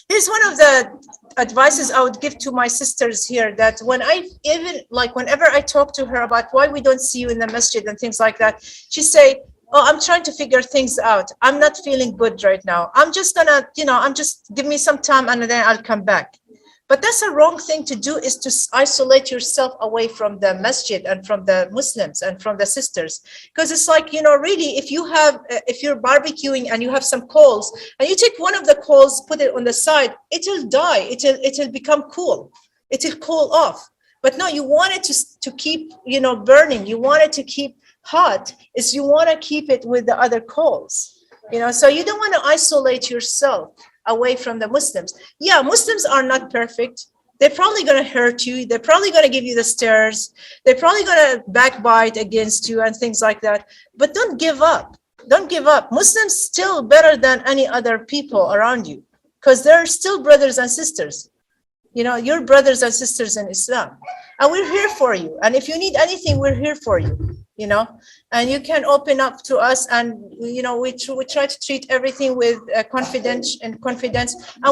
Here's one of the advices I would give to my sisters here, that whenever I talk to her about why we don't see you in the masjid and things like that, she say, oh, I'm trying to figure things out. I'm not feeling good right now. I'm just gonna, give me some time and then I'll come back. But that's a wrong thing to do, is to isolate yourself away from the masjid and from the Muslims and from the sisters. Because it's like, really, if you're barbecuing and you have some coals and you take one of the coals, put it on the side, it'll die. It'll become cool. It'll cool off. But no, you want it to keep, burning. You want it to keep hot. You want to keep it with the other coals. So you don't want to isolate yourself away from the Muslims. Yeah, Muslims are not perfect. They're probably going to hurt you. They're probably going to give you the stares. They're probably going to backbite against you and things like that. But don't give up. Don't give up. Muslims still better than any other people around you, because they're still brothers and sisters. You're brothers and sisters in Islam. And we're here for you. And if you need anything, we're here for you. And you can open up to us, and we try to treat everything with confidence, and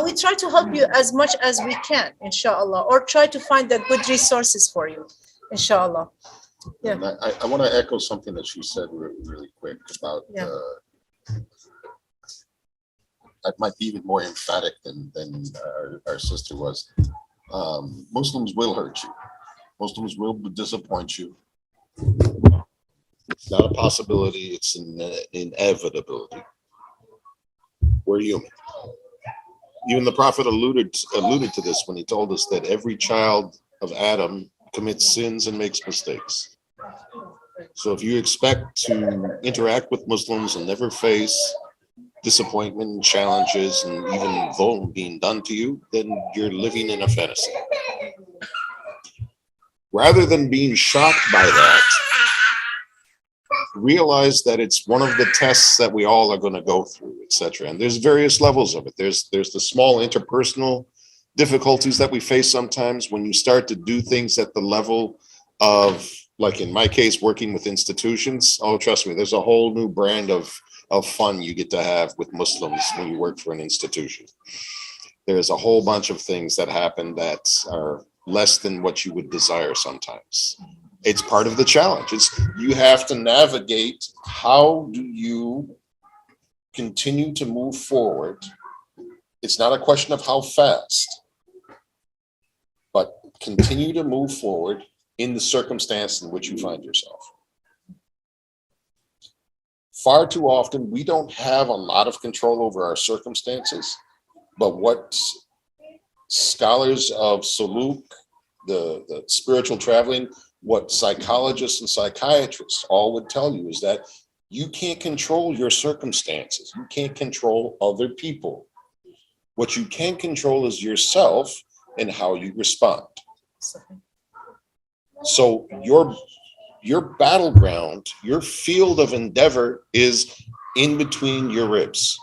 we try to help you as much as we can, inshallah, or try to find the good resources for you, inshallah. Yeah. And I want to echo something that she said really quick about I might be even more emphatic than our sister was. Muslims will hurt you. Muslims will disappoint you. It's not a possibility, it's an inevitability. We're human. Even the Prophet alluded to this when he told us that every child of Adam commits sins and makes mistakes. So if you expect to interact with Muslims and never face disappointment and challenges and even zulm being done to you, then you're living in a fantasy. Rather than being shocked by that, realize that it's one of the tests that we all are going to go through, etc. And there's various levels of it. There's the small interpersonal difficulties that we face sometimes when you start to do things at the level of, like in my case, working with institutions. Oh, trust me, there's a whole new brand of fun you get to have with Muslims when you work for an institution. There's a whole bunch of things that happen that are less than what you would desire sometimes. It's part of the challenge. You have to navigate, how do you continue to move forward? It's not a question of how fast, but continue to move forward in the circumstance in which you find yourself. Far too often, we don't have a lot of control over our circumstances, but what scholars of Suluk, the spiritual traveling, what psychologists and psychiatrists all would tell you is that you can't control your circumstances. You can't control other people. What you can control is yourself and how you respond. So your battleground, your field of endeavor is in between your ribs.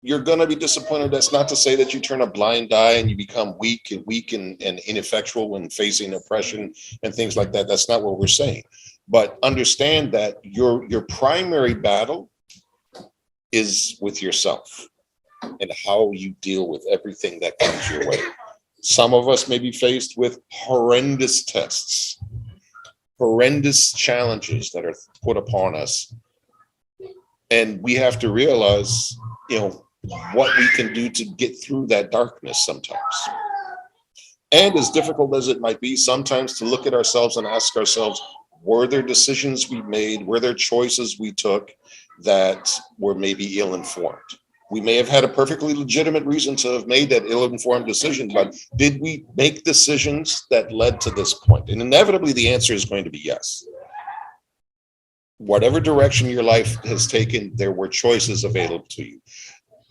You're going to be disappointed. That's not to say that you turn a blind eye and you become weak and ineffectual when facing oppression and things like that. That's not what we're saying. But understand that your primary battle is with yourself and how you deal with everything that comes your way. Some of us may be faced with horrendous tests, horrendous challenges that are put upon us. And we have to realize, what we can do to get through that darkness sometimes. And as difficult as it might be, sometimes to look at ourselves and ask ourselves, were there decisions we made? Were there choices we took that were maybe ill-informed? We may have had a perfectly legitimate reason to have made that ill-informed decision, but did we make decisions that led to this point? And inevitably, the answer is going to be yes. Whatever direction your life has taken, there were choices available to you.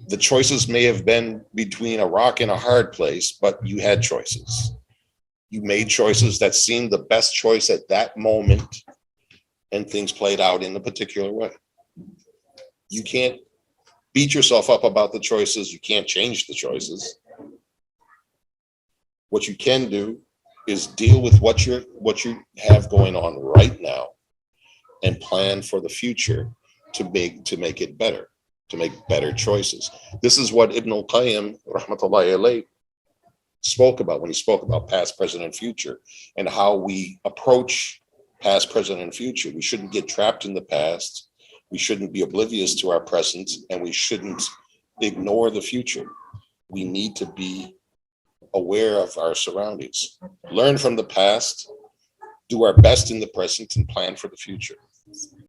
The choices may have been between a rock and a hard place, but you had choices. You made choices that seemed the best choice at that moment, and things played out in a particular way. You can't beat yourself up about the choices. You can't change the choices. What you can do is deal with what you have going on right now and plan for the future to make it better. to make better choices. This is what Ibn al-Qayyim, rahmatullahi alayh, spoke about when he spoke about past, present, and future, and how we approach past, present, and future. We shouldn't get trapped in the past. We shouldn't be oblivious to our present, and we shouldn't ignore the future. We need to be aware of our surroundings, learn from the past, do our best in the present, and plan for the future.